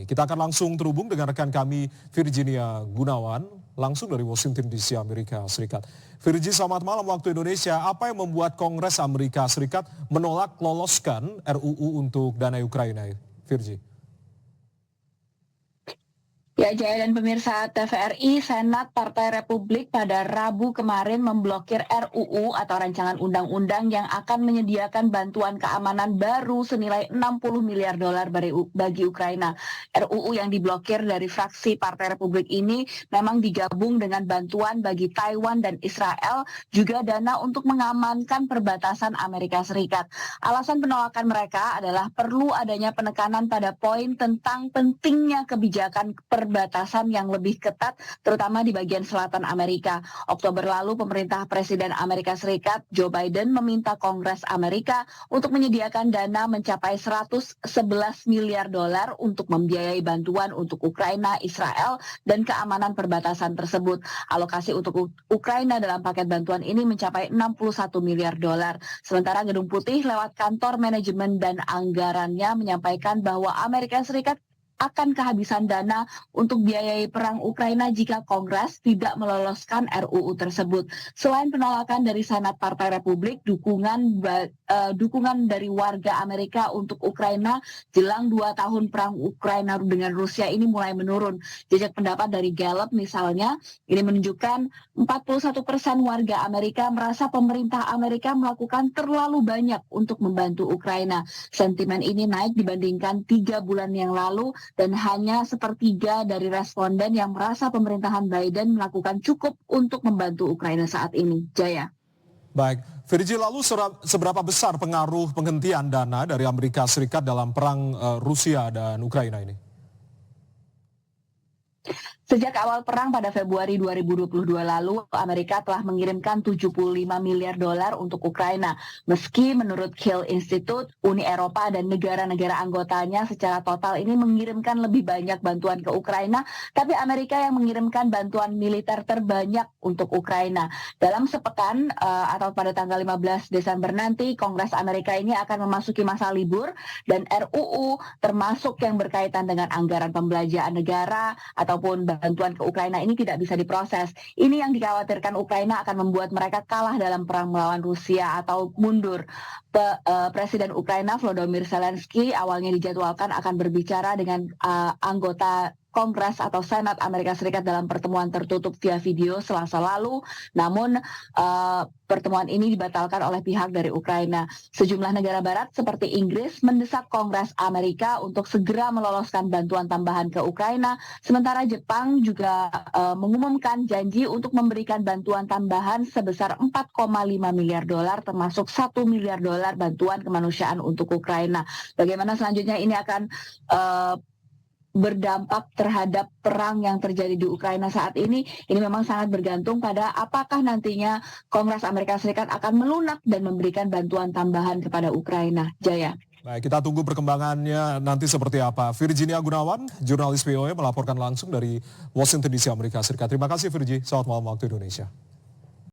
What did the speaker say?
Kita akan langsung terhubung dengan rekan kami Virginia Gunawan, langsung dari Washington DC, Amerika Serikat. Virgi, selamat malam waktu Indonesia. Apa yang membuat Kongres Amerika Serikat menolak loloskan RUU untuk dana Ukraina? Virgi. Ya, Jaya dan pemirsa TVRI, Senat Partai Republik pada Rabu kemarin memblokir RUU atau rancangan undang-undang yang akan menyediakan bantuan keamanan baru senilai 60 miliar dolar bagi Ukraina. RUU yang diblokir dari fraksi Partai Republik ini memang digabung dengan bantuan bagi Taiwan dan Israel, juga dana untuk mengamankan perbatasan Amerika Serikat. Alasan penolakan mereka adalah perlu adanya penekanan pada poin tentang pentingnya kebijakan perbatasan yang lebih ketat, terutama di bagian selatan Amerika. Oktober lalu, pemerintah Presiden Amerika Serikat, Joe Biden, meminta Kongres Amerika untuk menyediakan dana mencapai 111 miliar dolar untuk membiayai bantuan untuk Ukraina, Israel, dan keamanan perbatasan tersebut. Alokasi untuk Ukraina dalam paket bantuan ini mencapai 61 miliar dolar. Sementara Gedung Putih lewat kantor manajemen dan anggarannya menyampaikan bahwa Amerika Serikat akan kehabisan dana untuk biayai perang Ukraina jika Kongres tidak meloloskan RUU tersebut. Selain penolakan dari Senat Partai Republik, dukungan dari warga Amerika untuk Ukraina jelang 2 tahun perang Ukraina dengan Rusia ini mulai menurun. Jejak pendapat dari Gallup misalnya, ini menunjukkan 41% warga Amerika merasa pemerintah Amerika melakukan terlalu banyak untuk membantu Ukraina. Sentimen ini naik dibandingkan 3 bulan yang lalu, dan hanya sepertiga dari responden yang merasa pemerintahan Biden melakukan cukup untuk membantu Ukraina saat ini. Jaya. Baik, Virgi, lalu seberapa besar pengaruh penghentian dana dari Amerika Serikat dalam perang Rusia dan Ukraina ini? Sejak awal perang pada Februari 2022 lalu, Amerika telah mengirimkan 75 miliar dolar untuk Ukraina. Meski menurut Kiel Institute, Uni Eropa dan negara-negara anggotanya secara total ini mengirimkan lebih banyak bantuan ke Ukraina, tapi Amerika yang mengirimkan bantuan militer terbanyak untuk Ukraina. Dalam sepekan atau pada tanggal 15 Desember nanti, Kongres Amerika ini akan memasuki masa libur, dan RUU termasuk yang berkaitan dengan anggaran pembelanjaan negara ataupun bantuan ke Ukraina ini tidak bisa diproses. Ini yang dikhawatirkan Ukraina akan membuat mereka kalah dalam perang melawan Rusia atau mundur. Presiden Ukraina Volodymyr Zelensky awalnya dijadwalkan akan berbicara dengan anggota Kongres atau Senat Amerika Serikat dalam pertemuan tertutup via video Selasa lalu. Namun pertemuan ini dibatalkan oleh pihak dari Ukraina. Sejumlah negara barat seperti Inggris mendesak Kongres Amerika untuk segera meloloskan bantuan tambahan ke Ukraina. Sementara Jepang juga mengumumkan janji untuk memberikan bantuan tambahan sebesar 4,5 miliar dolar, termasuk 1 miliar dolar bantuan kemanusiaan untuk Ukraina. Bagaimana selanjutnya ini akan berdampak terhadap perang yang terjadi di Ukraina saat ini memang sangat bergantung pada apakah nantinya Kongres Amerika Serikat akan melunak dan memberikan bantuan tambahan kepada Ukraina. Jaya. Baik, kita tunggu perkembangannya nanti seperti apa. Virginia Gunawan, jurnalis VOA, melaporkan langsung dari Washington DC, Amerika Serikat. Terima kasih Virgi, selamat malam waktu Indonesia.